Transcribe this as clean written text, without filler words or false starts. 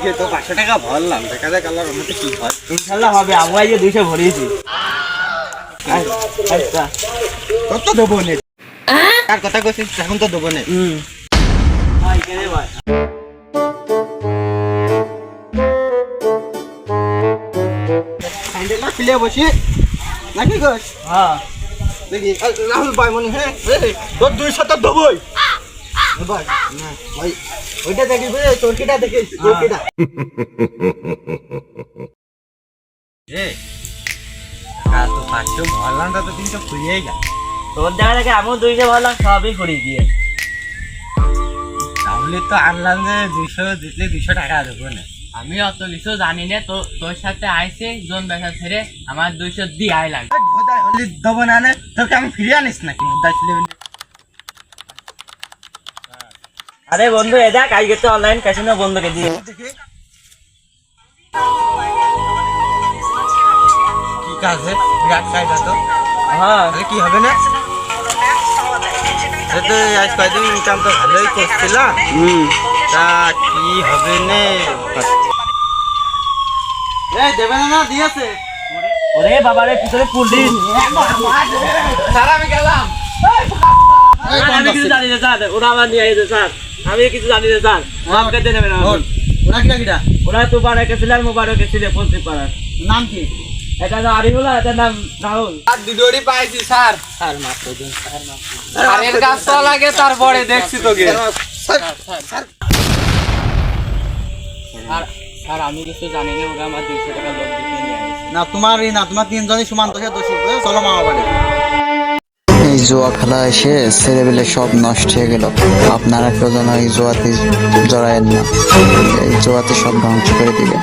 যে তো 500 টাকা ভরলাম, দেখা যাক আল্লাহর রহমতে কি হয়। ইনশাআল্লাহ হবে। আমরা এই যে 200 ভরিয়েছি। আচ্ছা তোর তো দেবো নে, কার কথা কইছিস এখন তো দেবো নে। ভাই কেনে ভাই স্যান্ডেল না খুলে বসি নাকি কস? হ্যাঁ দেখি রাহুল ভাই মনে হ্যাঁ তোর 200 তো দেবই ভাই। না ভাই ওইটা দেখি বে, তোর কিটা দেখি তোর কিটা এ কাল তো 500 ভরলাম, তো 300 খুলিয়েই গেল। তোর জায়গা থেকে আমিও 200 ভরলাম, সবই ভরি দিয়ে। তাহলে তো আনলাম যে 200 দিলে 200 টাকা দেবো না। আমি অত কিছু জানি না, তো তোর সাথে আইছে জন ব্যবসা ছেড়ে আমার 200 দিয়ে আই লাগে। বোধহয় হলি দেবো না নে, তোকে আমি ফিরিয়ে আনিস নাকি মুদ্রা ছিল? আরে বন্ধু এ দেখ আজকে তো অনলাইন ক্যাসিনো বন্ধ করে দিয়ে। দেখি কি কাজ হে, বিরাট কাজ তো। হ্যাঁ আরে কি হবে না? তো আজ কয়দিন ইনকাম তো ভালোই করছিলাম, তা কি হবে নে? এই দেবে না, দিয়েছে। ওরে বাবারে পিছনে পুলিশ। স্যার আমি গেলাম। আমি কিছু জানি না স্যার, ওরা আমার নিয়ে আইছে স্যার। আমি কিছু জানি না স্যার, মাফ করে দেবেন আমাকে। ওরা কিটা কিটা ওরা তো পাড়াকে ছিল আর মোবারকে ছিল পঞ্চি পাড়ার। নাম কি? এটা নাম আরিফুল আর এটার নাম রাহুল। আর দুটোরই পাইছি স্যার। স্যার মাফ করে দিন স্যার, মাফ করে দিন। স্যারের কাজ তো লাগে, তারপরে দেখছি তোকে। স্যার স্যার আমি কিছু জানি না, ওরা আমার 200 টাকা লোক দিতে নিয়ে আইছে। না তোমারই না, তোমার তিনজনই সমান দোষে দোষী। চলো মামা বাড়ি। এই জুয়া খেলা এসে ছেলেবেলে সব নষ্ট হয়ে গেল। আপনারা কেউ যেন এই জুয়াতে জড়ায়েন না, এই জুয়াতে সব ধ্বংস করে দিবে।